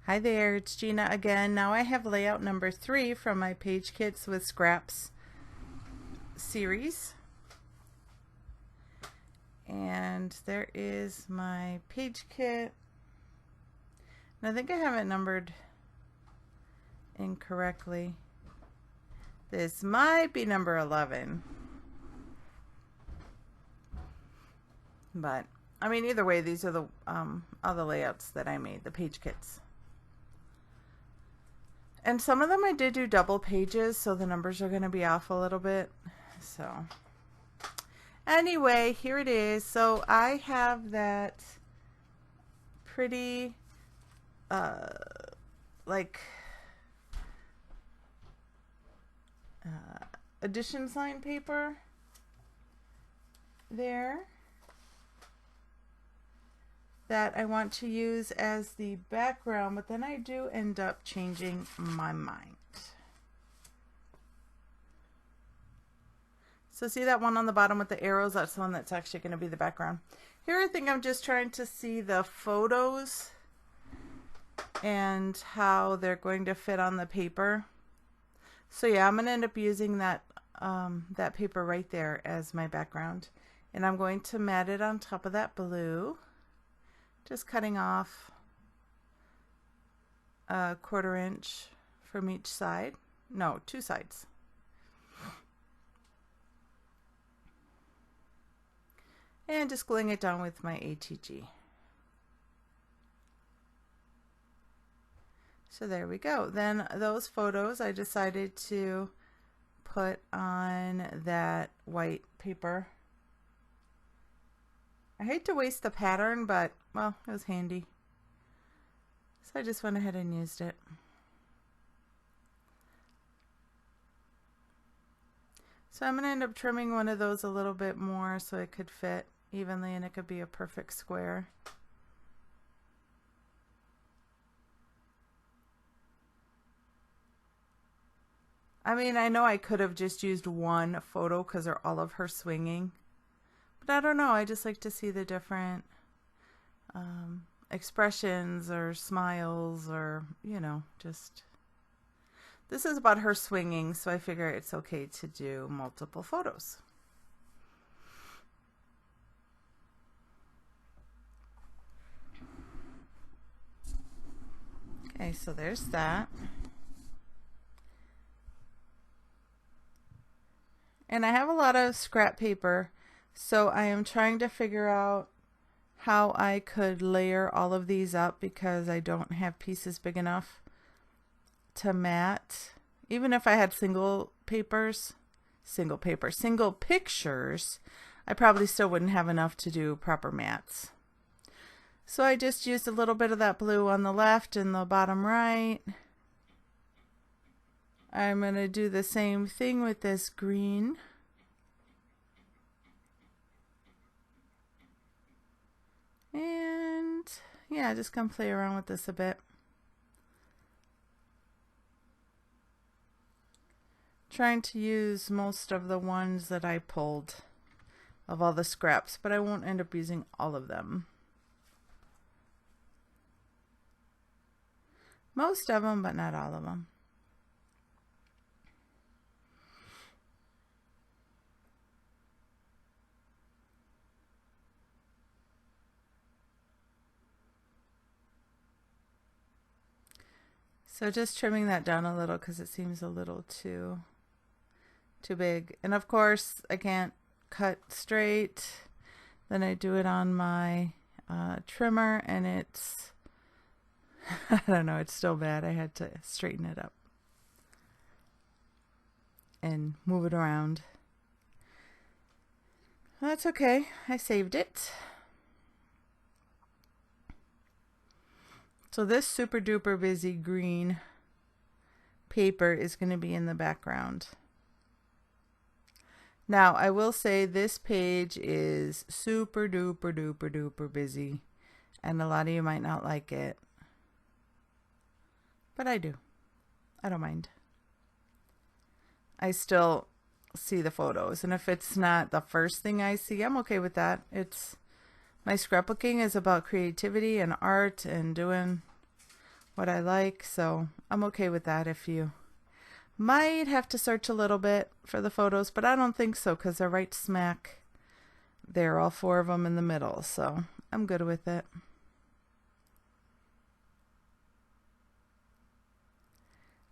Hi there, it's Gina again. Now I have layout number 3 from my Page Kits with Scraps series. And there is my page kit. And I think I have it numbered incorrectly. This might be number 11. But, I mean, either way, these are the other layouts that I made, the page kits. And some of them I did do double pages, so the numbers are going to be off a little bit. So, anyway, here it is. So I have that pretty, edition sign paper there that I want to use as the background, but then I do end up changing my mind. So see that one on the bottom with the arrows? That's the one that's actually going to be the background. Here I think I'm just trying to see the photos and how they're going to fit on the paper. So yeah, I'm going to end up using that that paper right there as my background. And I'm going to mat it on top of that blue. Just cutting off a 1/4 inch from each side. No, 2 sides. And just gluing it down with my ATG. So there we go. Then those photos I decided to put on that white paper. I hate to waste the pattern, but, well, it was handy. So I just went ahead and used it. So I'm going to end up trimming one of those a little bit more so it could fit evenly and it could be a perfect square. I mean, I know I could have just used one photo because they're all of her swinging. But I don't know, I just like to see the different expressions or smiles or, you know, just... This is about her swinging, so I figure it's okay to do multiple photos. Okay, so there's that. And I have a lot of scrap paper, so I am trying to figure out how I could layer all of these up because I don't have pieces big enough to mat. Even if I had single pictures, I probably still wouldn't have enough to do proper mats. So I just used a little bit of that blue on the left and the bottom right. I'm going to do the same thing with this green. And yeah, just come play around with this a bit. Trying to use most of the ones that I pulled of all the scraps, but I won't end up using all of them. Most of them, but not all of them. So just trimming that down a little because it seems a little too big. And of course I can't cut straight. Then I do it on my trimmer and it's, I don't know, it's still bad. I had to straighten it up and move it around. Well, that's okay. I saved it. So this super duper busy green paper is going to be in the background. Now I will say this page is super duper duper duper busy and a lot of you might not like it. But I do. I don't mind. I still see the photos, and if it's not the first thing I see, I'm okay with that. My scrapbooking is about creativity and art and doing what I like, so I'm okay with that. If you might have to search a little bit for the photos, but I don't think so because they're right smack there, all 4 of them in the middle, so I'm good with it.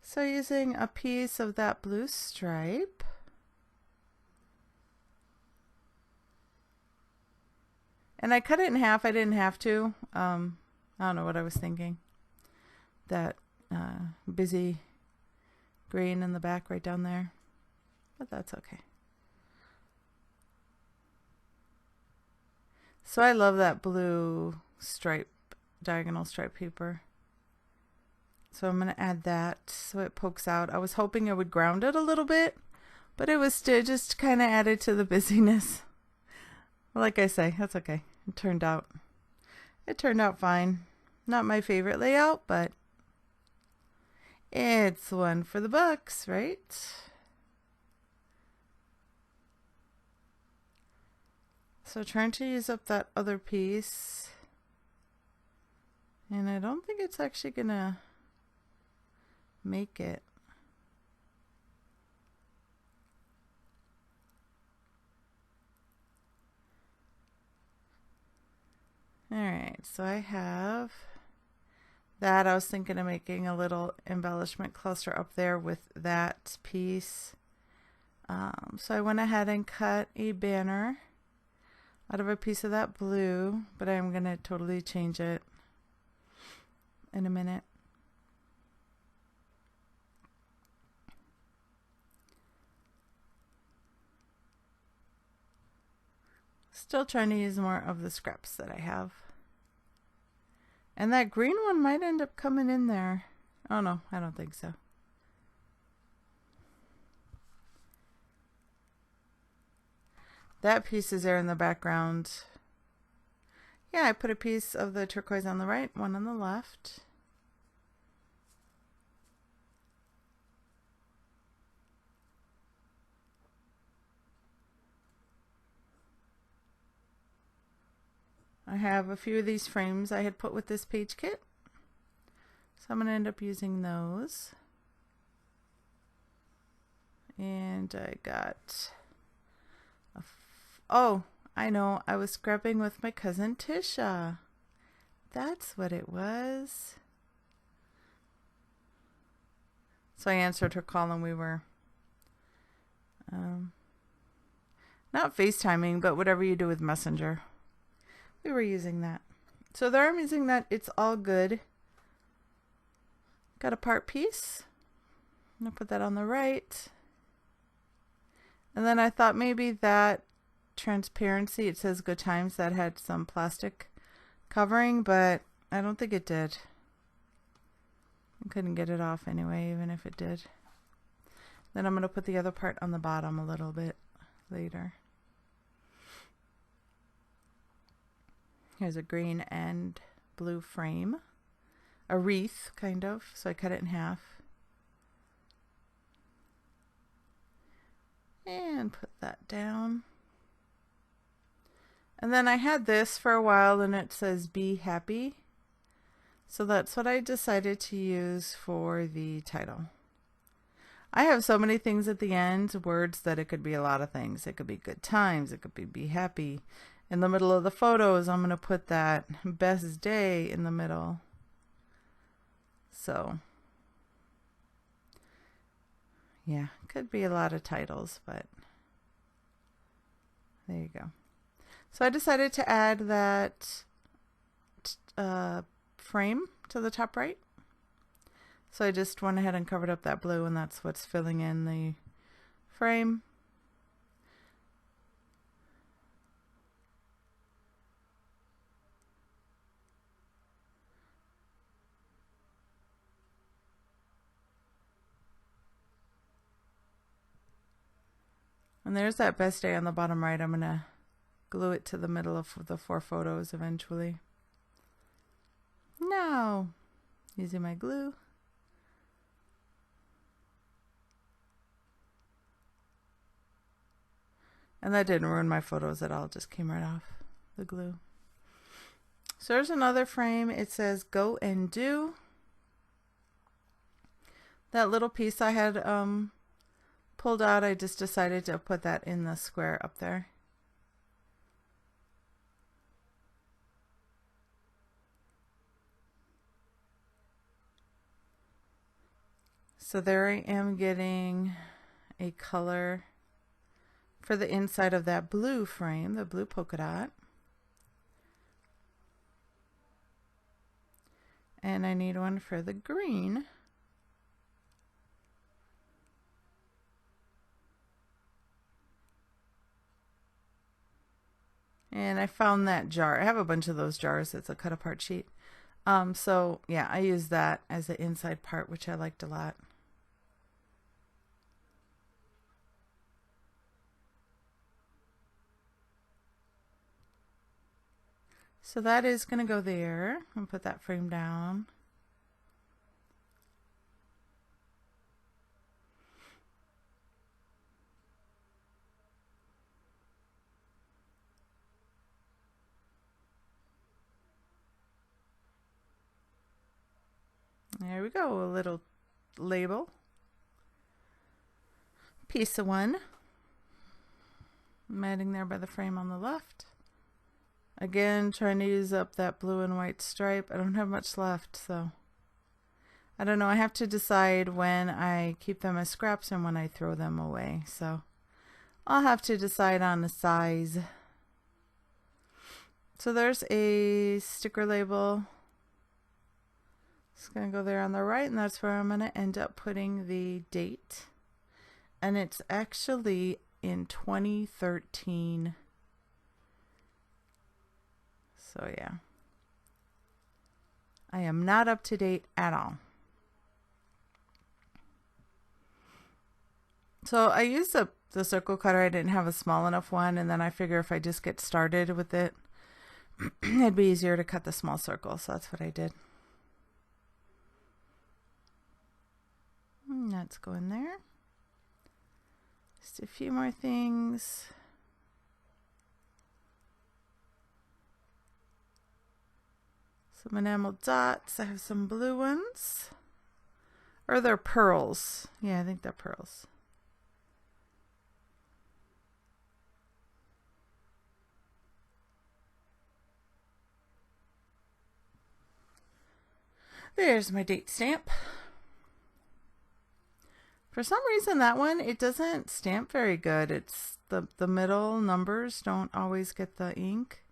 So using a piece of that blue stripe, and I cut it in half. I didn't have to. I don't know what I was thinking. That busy green in the back right down there, but that's okay. So I love that blue stripe, diagonal stripe paper. So I'm going to add that so it pokes out. I was hoping it would ground it a little bit, but it was still just kind of added to the busyness. Like I say, that's okay. It turned out fine. Not my favorite layout, but it's one for the books, right? So trying to use up that other piece. And I don't think it's actually gonna make it. Alright, so I have that. I was thinking of making a little embellishment cluster up there with that piece. So I went ahead and cut a banner out of a piece of that blue, but I'm going to totally change it in a minute. Still trying to use more of the scraps that I have. And that green one might end up coming in there. Oh no, I don't think so. That piece is there in the background. Yeah, I put a piece of the turquoise on the right, one on the left. I have a few of these frames I had put with this page kit, so I'm going to end up using those. And I got oh, I know, I was scrubbing with my cousin Tisha. That's what it was. So I answered her call and we were not FaceTiming, but whatever you do with Messenger. We were using that. So there I'm using that. It's all good. Got a part piece. I'm going to put that on the right. And then I thought maybe that transparency, it says Good Times, that had some plastic covering, but I don't think it did. I couldn't get it off anyway, even if it did. Then I'm going to put the other part on the bottom a little bit later. Here's a green and blue frame. A wreath, kind of. So I cut it in half. And put that down. And then I had this for a while and it says Be Happy. So that's what I decided to use for the title. I have so many things at the end, words, that it could be a lot of things. It could be Good Times. It could be Happy. In the middle of the photos, I'm going to put that Best Day in the middle. So, yeah, could be a lot of titles, but there you go. So I decided to add that frame to the top right. So I just went ahead and covered up that blue, and that's what's filling in the frame. And there's that Best Day on the bottom right. I'm going to glue it to the middle of the 4 photos eventually. Now, using my glue. And that didn't ruin my photos at all. It just came right off the glue. So there's another frame. It says Go and Do. That little piece I had pulled out, I just decided to put that in the square up there. So there I am getting a color for the inside of that blue frame, the blue polka dot. And I need one for the green. And I found that jar. I have a bunch of those jars. It's a cut apart sheet. So yeah, I use that as the inside part, which I liked a lot. So that is going to go there. I'm going to put that frame down. There we go, a little label. Piece of one. I'm adding there by the frame on the left. Again, trying to use up that blue and white stripe. I don't have much left, so I don't know. I have to decide when I keep them as scraps and when I throw them away. So I'll have to decide on the size. So there's a sticker label. It's going to go there on the right, and that's where I'm going to end up putting the date. And it's actually in 2013. So yeah, I am not up to date at all. So I used the circle cutter. I didn't have a small enough one, and then I figure if I just get started with it, it'd be easier to cut the small circle. So that's what I did. And that's going there. Just a few more things. Some enamel dots. I have some blue ones. Or they're pearls. Yeah, I think they're pearls. There's my date stamp. For some reason that one, it doesn't stamp very good. It's the middle numbers don't always get the ink.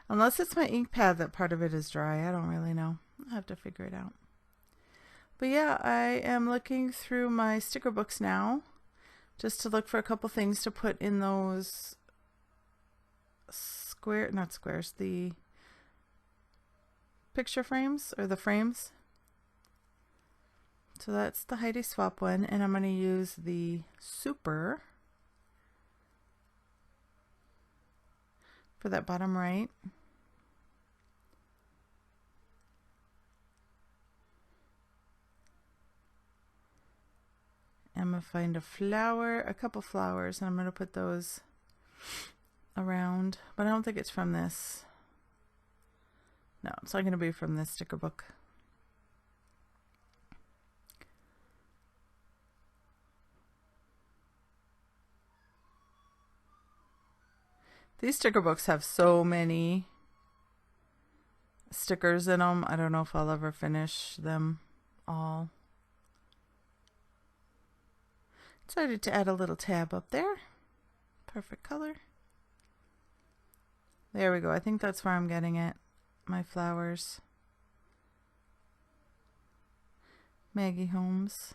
Unless it's my ink pad that part of it is dry. I don't really know. I'll have to figure it out. But yeah, I am looking through my sticker books now just to look for a couple things to put in those not squares, the picture frames or the frames. So that's the Heidi Swapp one, and I'm going to use the Super for that bottom right. I'm going to find a flower, a couple flowers, and I'm going to put those around, but I don't think it's from this. No, it's not going to be from this sticker book. These sticker books have so many stickers in them. I don't know if I'll ever finish them all. Decided to add a little tab up there. Perfect color. There we go. I think that's where I'm getting it. My flowers. Maggie Holmes.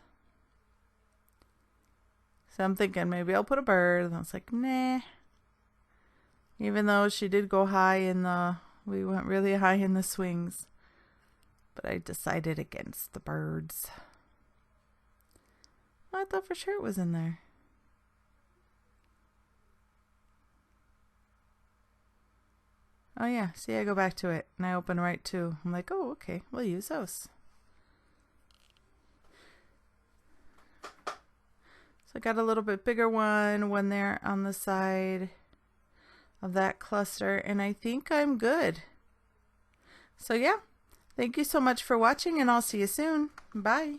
So I'm thinking maybe I'll put a bird. And I was like, nah. Even though she did go high in we went really high in the swings. But I decided against the birds. I thought for sure it was in there. Oh yeah, see, I go back to it and I open right to. I'm like, oh, okay, we'll use those. So I got a little bit bigger one there on the side of that cluster, and I think I'm good. So yeah, thank you so much for watching, and I'll see you soon. Bye.